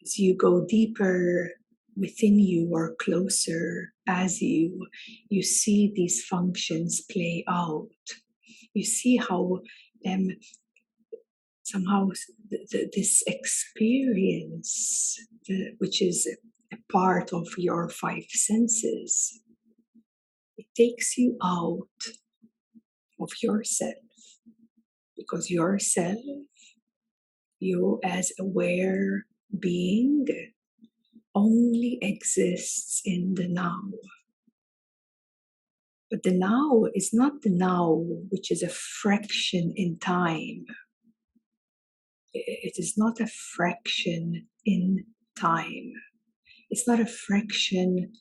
As you go deeper within you or closer as you see these functions play out. You see how somehow this experience, which is a part of your five senses, it takes you out of yourself, because yourself, you as aware being, only exists in the now. But the now is not the now, which is a fraction in time. It is not a fraction in time. It's not a fraction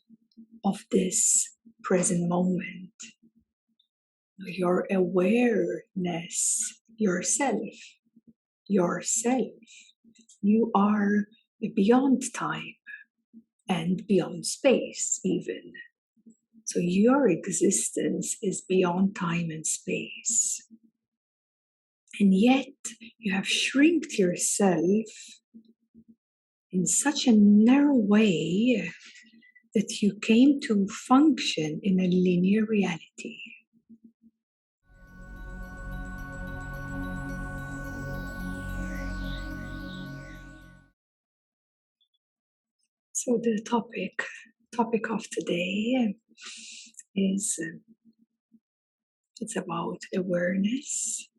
of this present moment. Your awareness, yourself, you are beyond time and beyond space even. So your existence is beyond time and space. And yet you have shrinked yourself in such a narrow way that you came to function in a linear reality. So the topic of today is it's about awareness.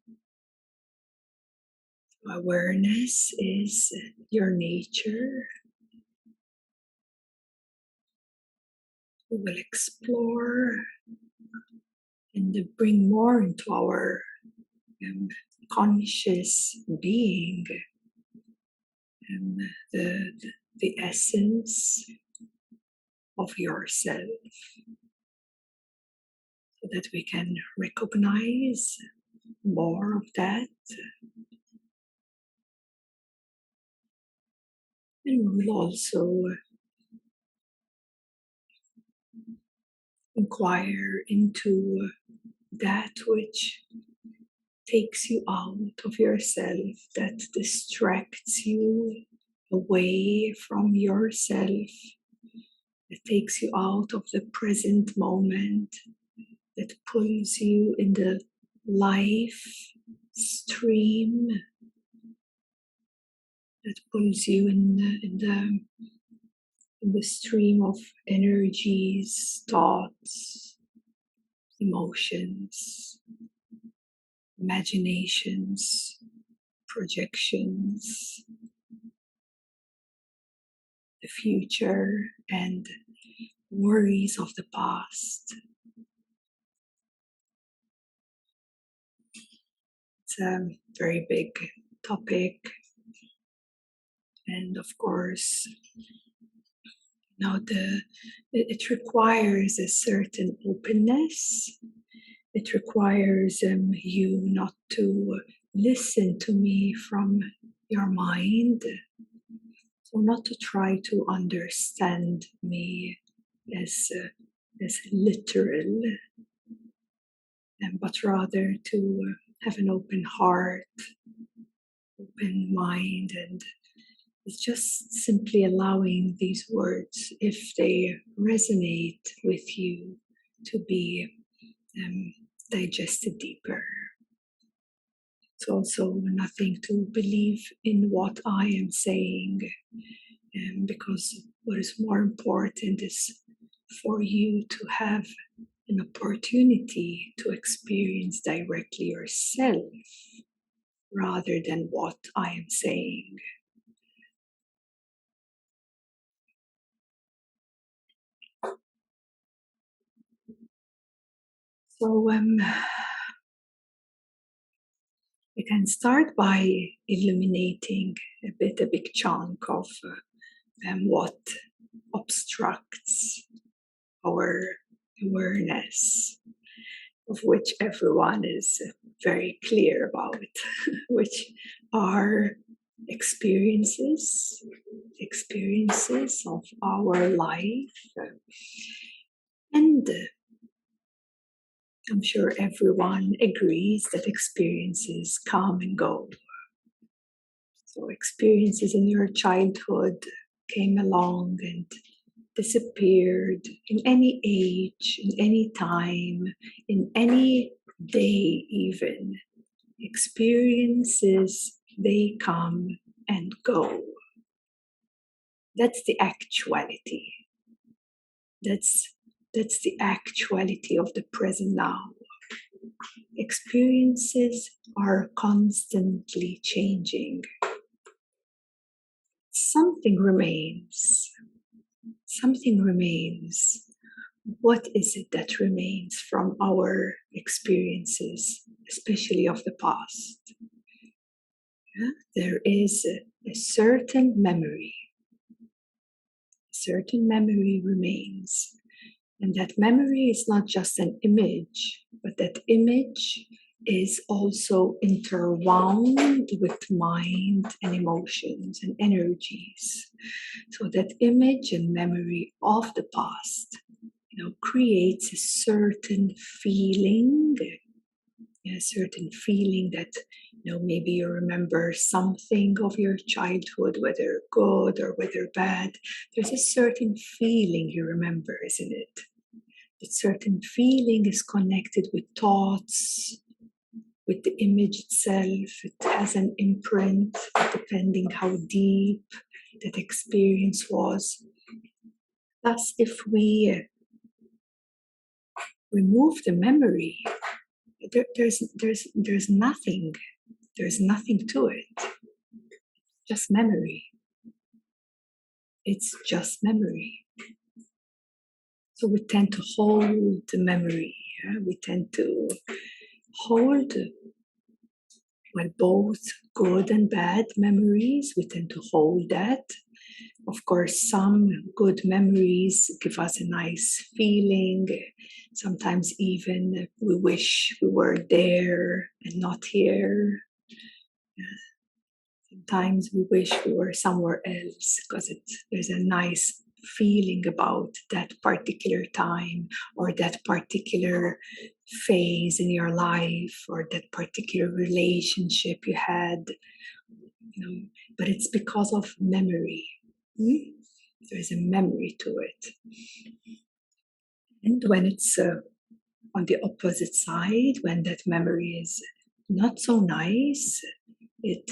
Awareness is your nature. We will explore and bring more into our conscious being and the essence of yourself, so that we can recognize more of that. And we will also inquire into that which takes you out of yourself, that distracts you away from yourself, that takes you out of the present moment, that pulls you in the life stream, that pulls you in the stream of energies, thoughts, emotions, imaginations, projections, the future, and worries of the past. It's a very big topic, and of course, it requires a certain openness. It requires you not to listen to me from your mind, so not to try to understand me as literal, but rather to have an open heart, open mind, and it's just simply allowing these words, if they resonate with you, to be digested deeper. It's also nothing to believe in what I am saying, because what is more important is for you to have an opportunity to experience directly yourself rather than what I am saying. So we can start by illuminating a big chunk of what obstructs our awareness, of which everyone is very clear about, which are experiences of our life. And I'm sure everyone agrees that experiences come and go. So experiences in your childhood came along and disappeared in any age, in any time, in any day even. Experiences, they come and go. That's the actuality. That's the actuality of the present now. Experiences are constantly changing. Something remains. Something remains. What is it that remains from our experiences, especially of the past? Yeah? There is a certain memory. A certain memory remains. And that memory is not just an image, but that image is also interwound with mind and emotions and energies. So that image and memory of the past, creates a certain feeling, that, maybe you remember something of your childhood, whether good or whether bad. There's a certain feeling you remember, isn't it? That certain feeling is connected with thoughts, with the image itself. It has an imprint, depending how deep that experience was. Thus, if we remove the memory, there's nothing. There's nothing to it. Just memory. It's just memory. So we tend to hold the memory. Yeah? We tend to hold, both good and bad memories. We tend to hold that. Of course, some good memories give us a nice feeling. Sometimes even we wish we were there and not here. Sometimes we wish we were somewhere else because there's a nice feeling about that particular time or that particular phase in your life or that particular relationship you had. But it's because of memory. There's a memory to it. And when it's on the opposite side, when that memory is not so nice, it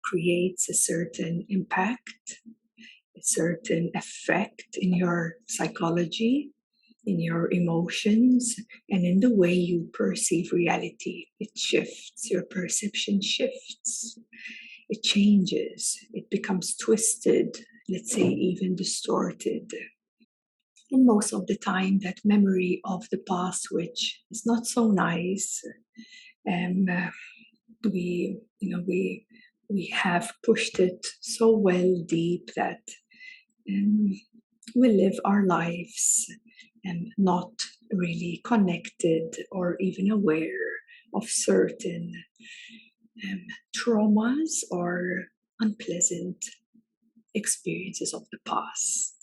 creates a certain impact, a certain effect in your psychology, in your emotions, and in the way you perceive reality. It shifts, your perception shifts. It changes, it becomes twisted, let's say even distorted. And most of the time, that memory of the past, which is not so nice, we have pushed it so well deep that we live our lives not really connected or even aware of certain traumas or unpleasant experiences of the past.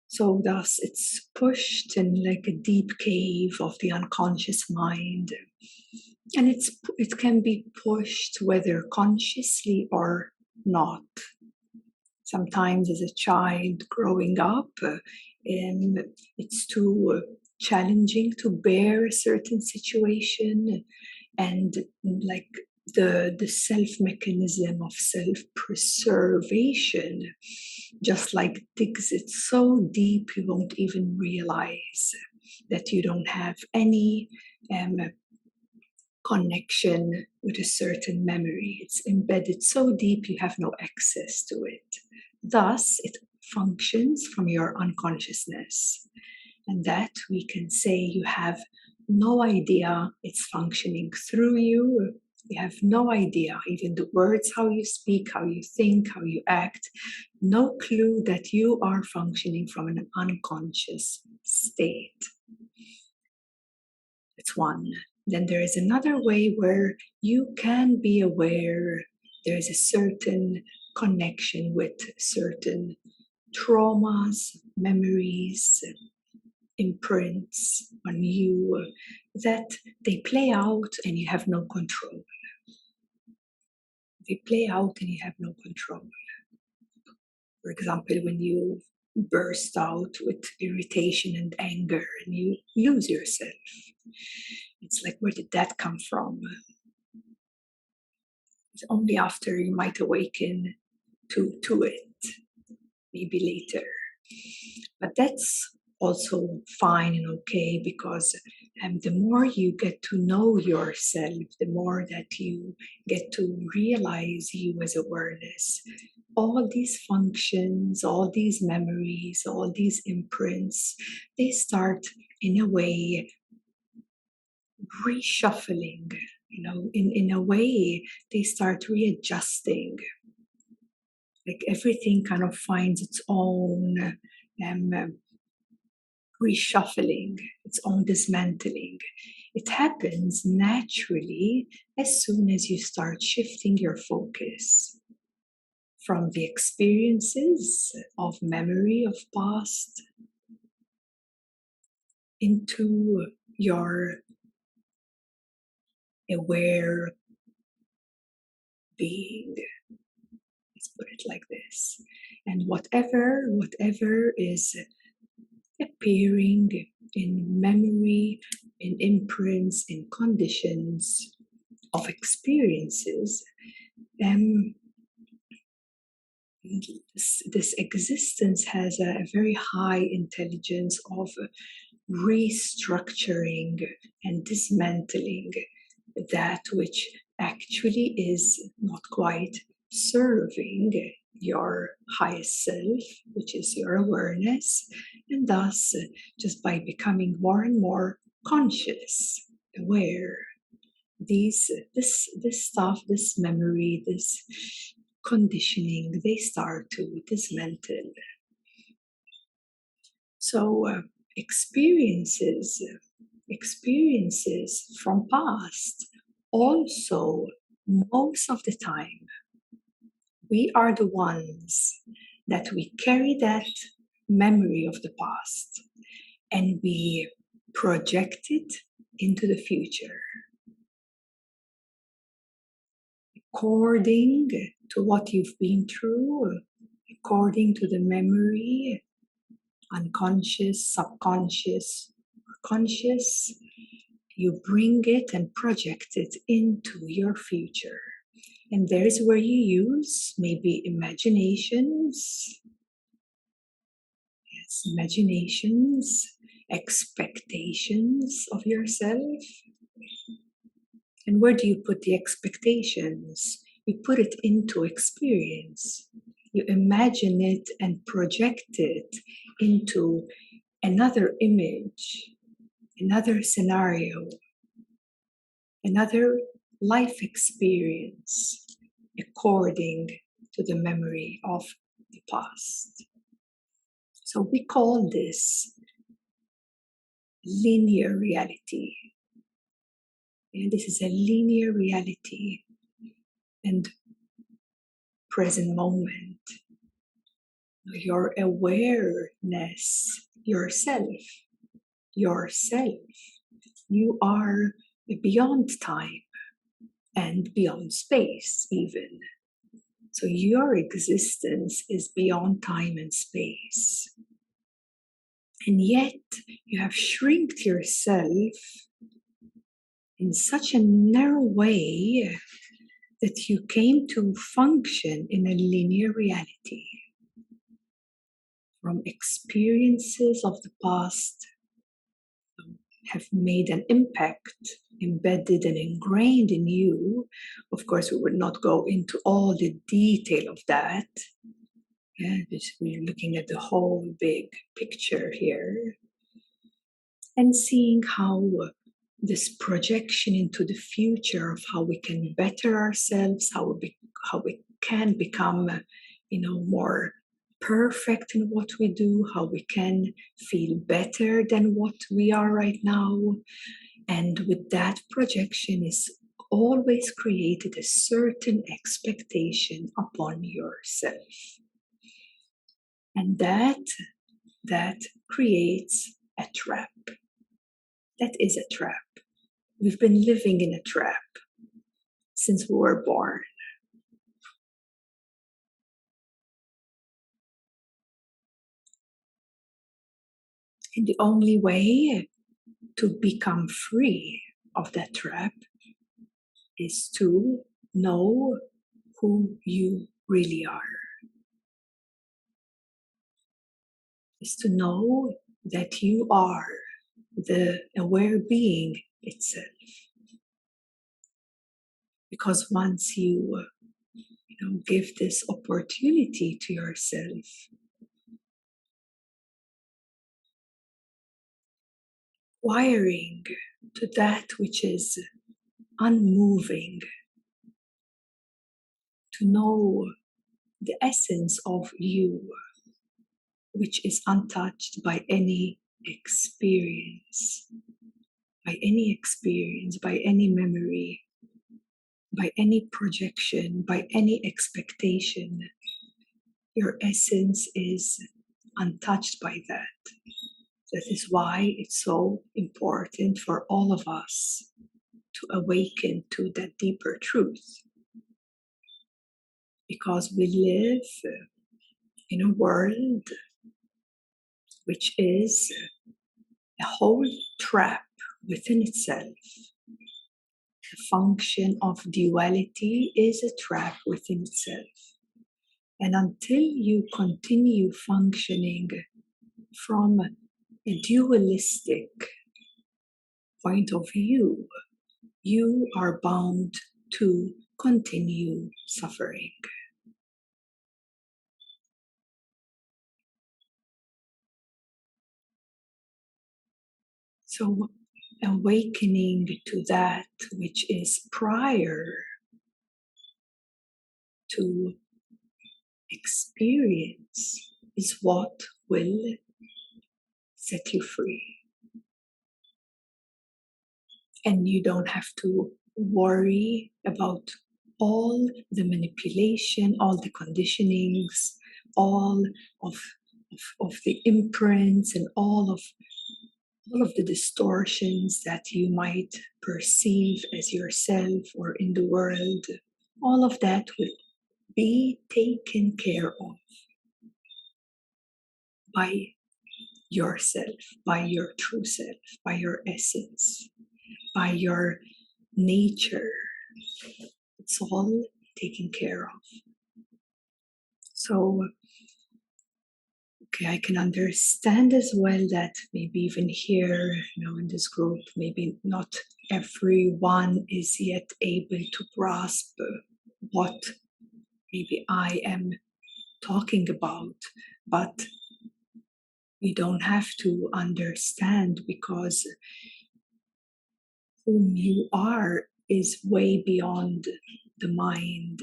So thus it's pushed in like a deep cave of the unconscious mind. And it can be pushed whether consciously or not. Sometimes as a child growing up, it's too challenging to bear a certain situation, and like the self mechanism of self-preservation just like digs it so deep you won't even realize that you don't have any connection with a certain memory. It's embedded so deep you have no access to it. Thus, it functions from your unconsciousness. And that we can say you have no idea it's functioning through you. You have no idea, even the words, how you speak, how you think, how you act, no clue that you are functioning from an unconscious state. That's one. Then there is another way where you can be aware there is a certain connection with certain traumas, memories, imprints on you that they play out and you have no control. They play out and you have no control. For example, when you burst out with irritation and anger and you lose yourself, it's like, where did that come from? It's only after you might awaken to it, maybe later. But that's also fine and okay, because the more you get to know yourself, the more that you get to realize you as awareness. All these functions, all these memories, all these imprints, they start in a way reshuffling, in a way they start readjusting. Like everything kind of finds its own reshuffling, its own dismantling. It happens naturally as soon as you start shifting your focus from the experiences of memory of past into your aware being. Let's put it like this. And whatever is appearing in memory, in imprints, in conditions of experiences, this existence has a very high intelligence of restructuring and dismantling that which actually is not quite serving your highest self, which is your awareness, and thus just by becoming more and more conscious, aware, this stuff, this memory, this conditioning, they start to dismantle. So experiences from past also, most of the time, we are the ones that we carry that memory of the past and we project it into the future according to what you've been through, according to the memory, unconscious, subconscious, conscious. You bring it and project it into your future. And there's where you use maybe imaginations. Yes, imaginations, expectations of yourself. And where do you put the expectations? You put it into experience. You imagine it and project it into another image, another scenario, another life experience according to the memory of the past. So we call this linear reality. And this is a linear reality and present moment. Your awareness, yourself, you are beyond time and beyond space even. So your existence is beyond time and space. And yet you have shrinked yourself in such a narrow way that you came to function in a linear reality. From experiences of the past have made an impact, embedded and ingrained in you. Of course, we will not go into all the detail of that. We're looking at the whole big picture here and seeing how this projection into the future of how we can better ourselves, how we can become, more perfect in what we do, how we can feel better than what we are right now. And with that projection is always created a certain expectation upon yourself. And that creates a trap. That is a trap. We've been living in a trap since we were born. And the only way to become free of that trap is to know who you really are. Is to know that you are the aware being itself. Because once you give this opportunity to yourself, wiring to that which is unmoving, to know the essence of you, which is untouched by any experience, by any memory, by any projection, by any expectation. Your essence is untouched by that. That is why it's so important for all of us to awaken to that deeper truth. Because we live in a world which is a whole trap within itself. The function of duality is a trap within itself. And until you continue functioning from a dualistic point of view, you are bound to continue suffering. So, awakening to that which is prior to experience is what will set you free. And you don't have to worry about all the manipulation, all the conditionings, all of the imprints and all of the distortions that you might perceive as yourself or in the world. All of that will be taken care of by yourself, by your true self, by your essence, by your nature. It's all taken care of. So, I can understand as well that maybe even here, in this group, maybe not everyone is yet able to grasp what maybe I am talking about, but you don't have to understand, because whom you are is way beyond the mind.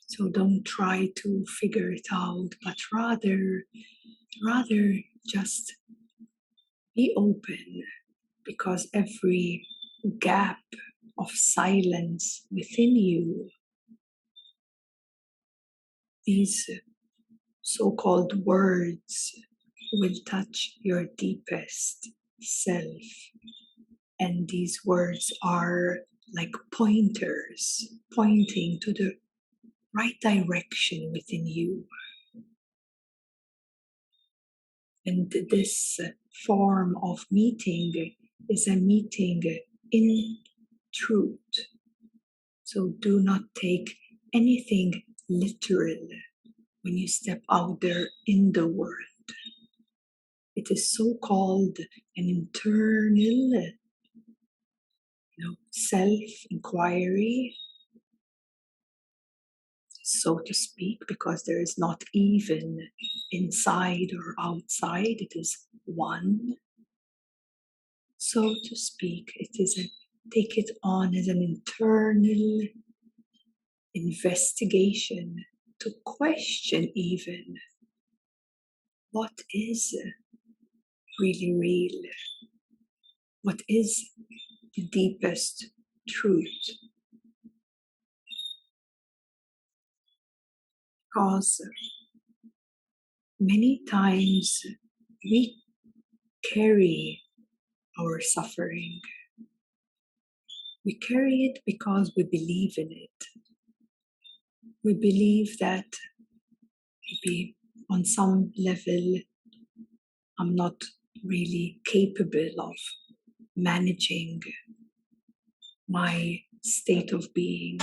So don't try to figure it out, but rather just be open, because every gap of silence within you, these so-called words, will touch your deepest self. And these words are like pointers, pointing to the right direction within you. And this form of meeting is a meeting in truth. So do not take anything literal when you step out there in the world. It is so-called an internal self-inquiry, so to speak, because there is not even inside or outside, it is one. So to speak, take it on as an internal investigation, to question even what is really real, what is the deepest truth. Because many times we carry our suffering. We carry it because we believe in it. We believe that maybe on some level I'm not really capable of managing my state of being.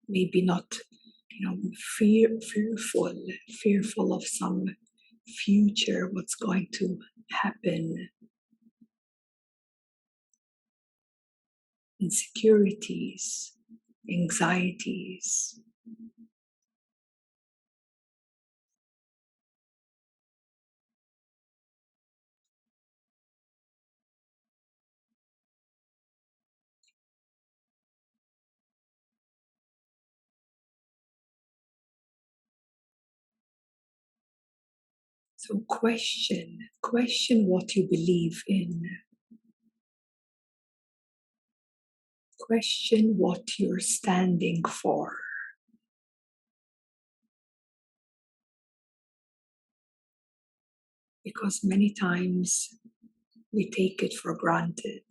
Maybe not, fearful of some future, what's going to happen, insecurities, anxieties. So question what you believe in. Question what you're standing for. Because many times we take it for granted.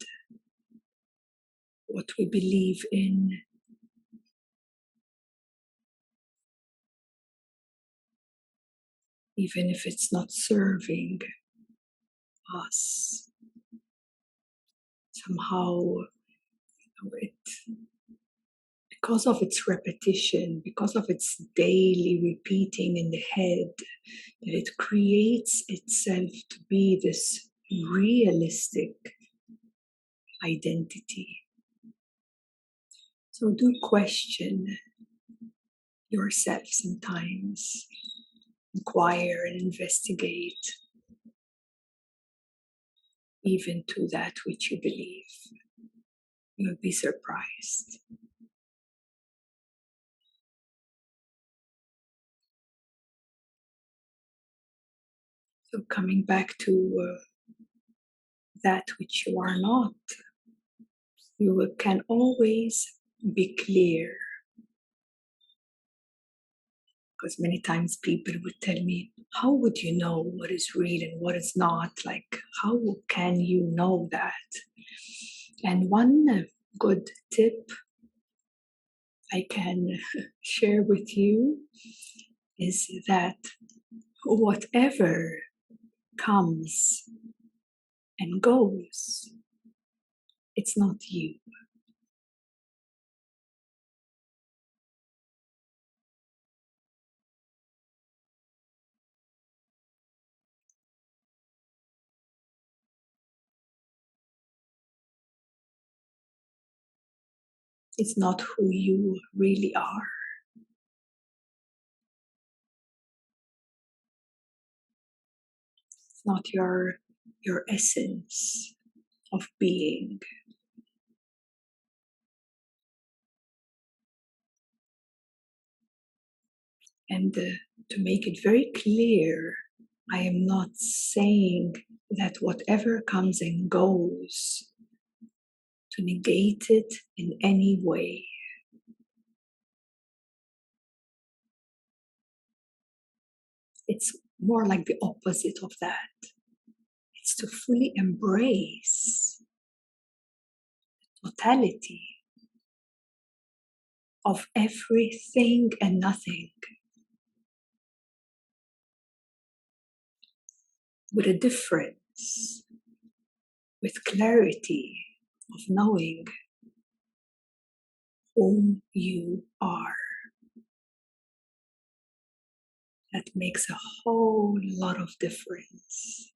What we believe in, even if it's not serving us, somehow it, because of its repetition, because of its daily repeating in the head, it creates itself to be this realistic identity. So do question yourself sometimes, inquire and investigate even to that which you believe. You'll be surprised. So coming back to that which you are not, you can always be clear. Because many times people would tell me, how would you know what is real and what is not? Like, how can you know that? And one good tip I can share with you is that whatever comes and goes, it's not you. It's not who you really are. It's not your essence of being. And to make it very clear, I am not saying that whatever comes and goes, to negate it in any way. It's more like the opposite of that. It's to fully embrace totality of everything and nothing, with a difference, with clarity of knowing whom you are. That makes a whole lot of difference.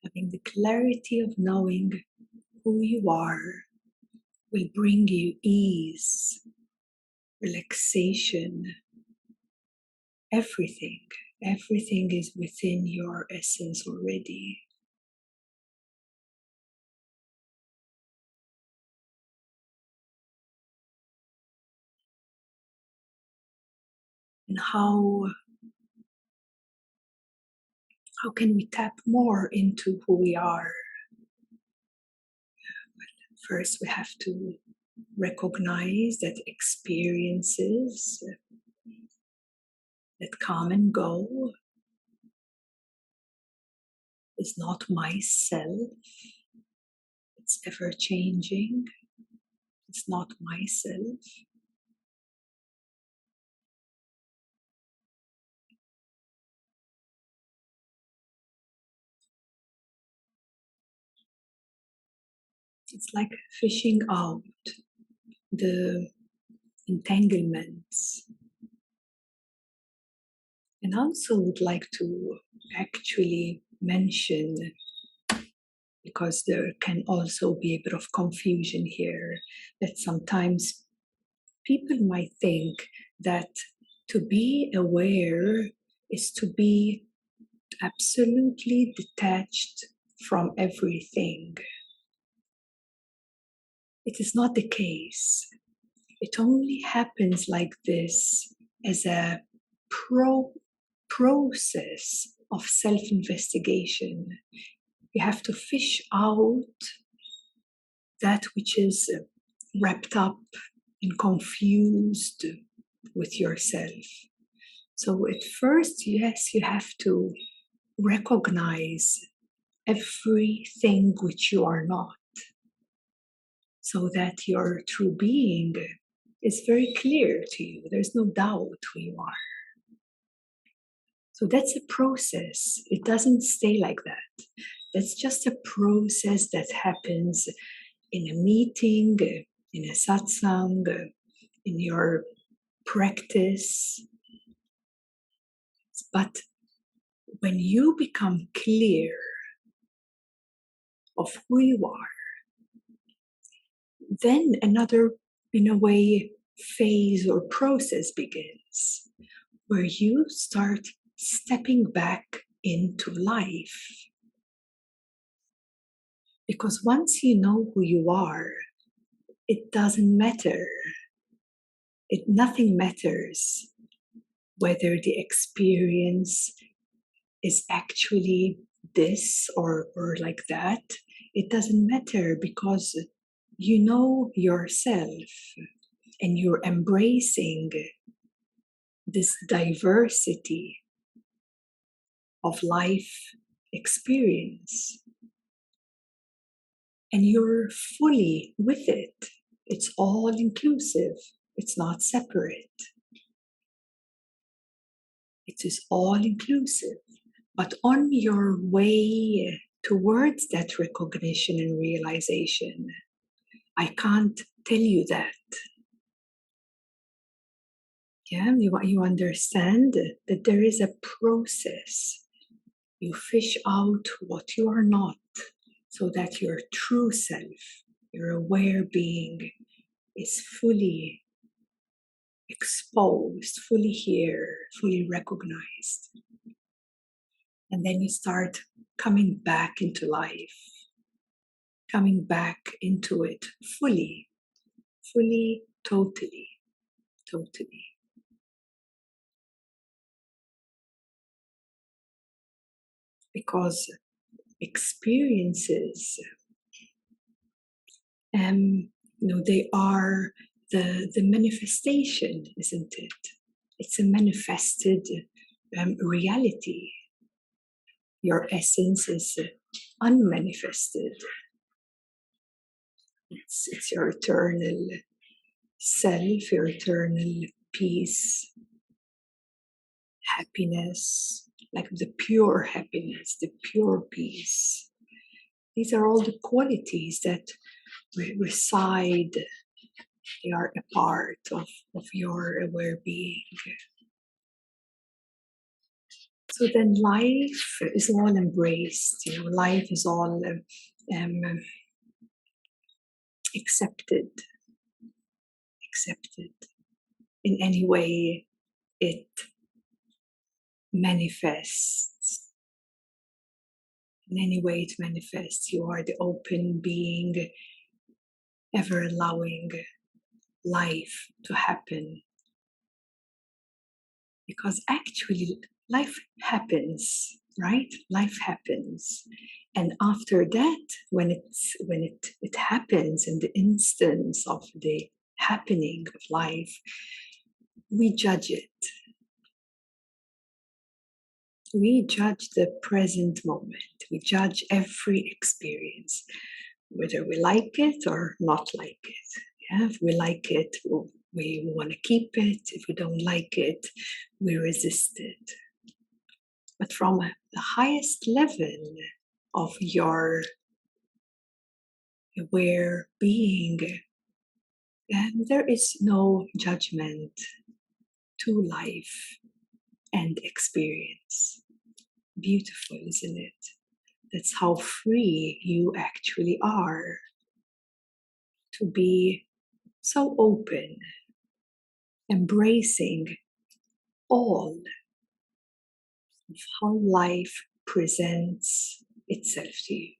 Having the clarity of knowing who you are will bring you ease, relaxation, everything. Everything is within your essence already. And how can we tap more into who we are? First, we have to recognize that experiences that come and go is not myself. It's ever changing. It's not myself. It's like fishing out the entanglements. And also would like to actually mention, because there can also be a bit of confusion here, that sometimes people might think that to be aware is to be absolutely detached from everything. It is not the case. It only happens like this as a process of self-investigation. You have to fish out that which is wrapped up and confused with yourself. So at first, yes, you have to recognize everything which you are not, so that your true being is very clear to you. There's no doubt who you are. So that's a process. It doesn't stay like that. That's just a process that happens in a meeting, in a satsang, in your practice. But when you become clear of who you are, then another, in a way, phase or process begins, where you start stepping back into life. Because once you know who you are, it doesn't matter. Nothing matters whether the experience is actually this or like that. It doesn't matter, because you know yourself and you're embracing this diversity of life experience. And you're fully with it. It's all inclusive. It's not separate. It is all inclusive. But on your way towards that recognition and realization, I can't tell you that. Yeah, you understand that there is a process. You fish out what you are not, so that your true self, your aware being, is fully exposed, fully here, fully recognized. And then you start coming back into life, coming back into it fully, totally. Because experiences, they are the manifestation, isn't it? It's a manifested reality. Your essence is unmanifested. It's your eternal self, your eternal peace, happiness, like the pure happiness, the pure peace. These are all the qualities that reside, they are a part of your aware being. So then life is all embraced, life is all accepted in any way it manifests. In any way it manifests, you are the open being, ever allowing life to happen. Because actually life happens, right? Life happens. And after that, when it happens in the instance of the happening of life, we judge it. We judge the present moment. We judge every experience, whether we like it or not like it. Yeah, if we like it, we want to keep it. If we don't like it, we resist it. But from the highest level of your aware being, and there is no judgment to life and experience. Beautiful, isn't it? That's how free you actually are, to be so open, embracing all of how life presents itself to you.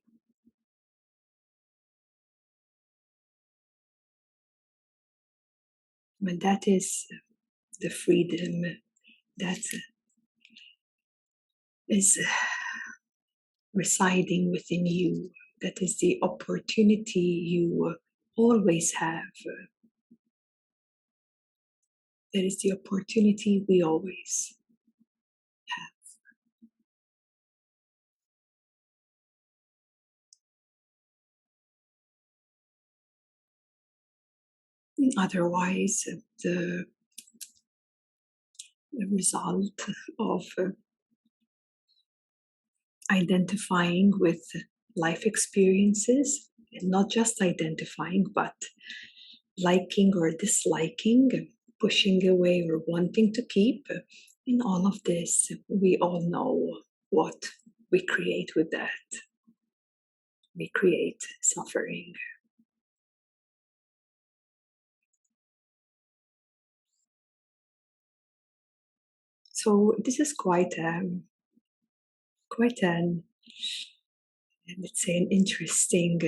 And that is the freedom that is residing within you. That is the opportunity you always have. That is the opportunity we always have. Otherwise, the result of identifying with life experiences, and not just identifying, but liking or disliking, pushing away or wanting to keep. In all of this, we all know what we create with that. We create suffering. So this is quite an, let's say, an interesting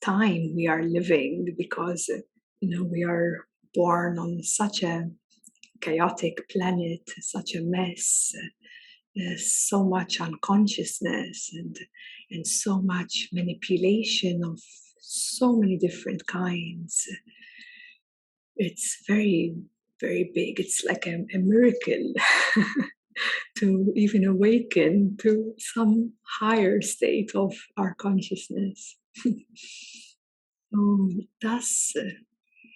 time we are living, because we are born on such a chaotic planet, such a mess. There's so much unconsciousness and so much manipulation of so many different kinds. It's very, very big. It's like a miracle to even awaken to some higher state of our consciousness. So thus,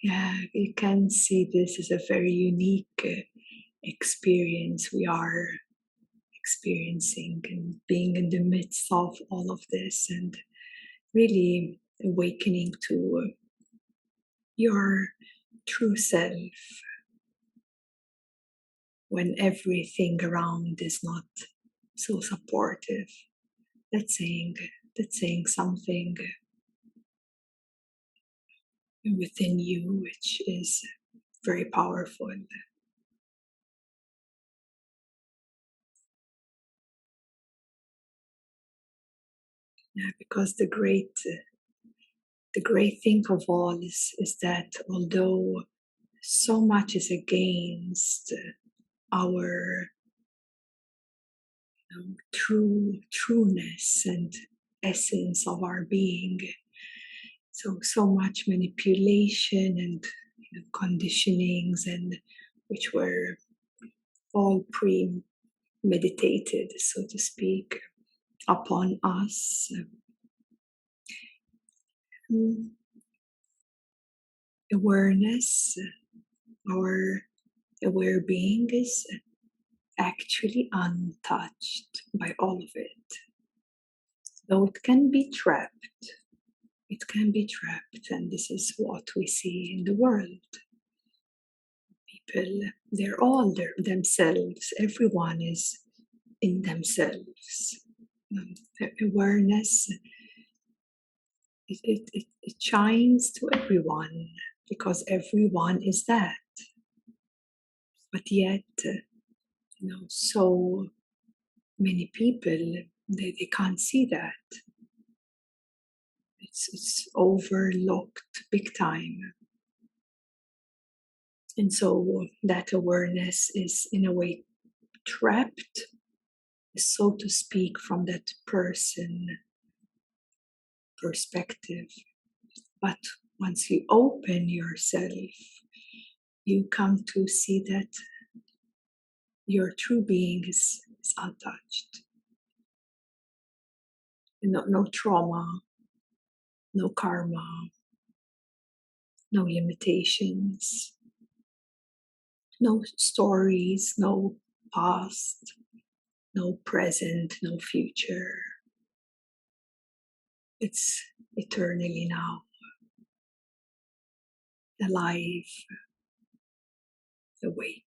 yeah, you can see this as a very unique experience we are experiencing, and being in the midst of all of this, and really awakening to your true self when everything around is not so supportive. That's saying something within you which is very powerful. Yeah, because the great thing of all is that although so much is against our trueness and essence of our being, so much manipulation and conditionings, and which were all premeditated, so to speak, upon us. Awareness, our aware being, is actually untouched by all of it. Though it can be trapped, and this is what we see in the world. People, they're all themselves, everyone is in themselves. Awareness, it shines to everyone, because everyone is that. But yet, so many people, they can't see that. It's overlooked big time. And so that awareness is in a way trapped, so to speak, from that person perspective. But once you open yourself, you come to see that your true being is untouched. No trauma, no karma, no limitations, no stories, no past, no present, no future. It's eternally now, alive, awake.